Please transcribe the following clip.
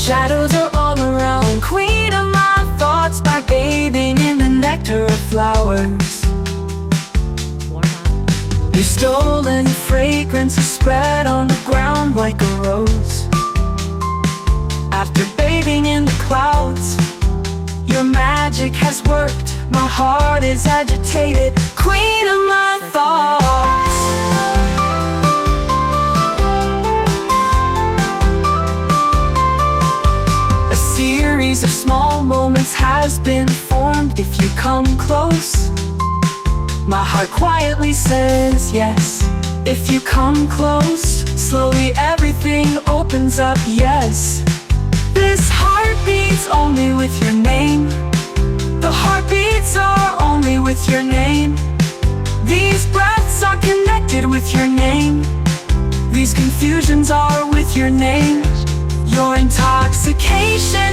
Shadows are all around, queen of my thoughts, by bathing in the nectar of flowers. Your stolen fragrance is spread on the ground like a rose. After bathing in the clouds, your magic has worked. My heart is agitated, queen of my thoughts. A series of small moments has been formed. If you come close, my heart quietly says yes. If you come close, slowly everything opens up, yes. This heart beats only with your name. The heartbeats are only with your name. These breaths are connected with your name. These confusions are with your name. Your intoxication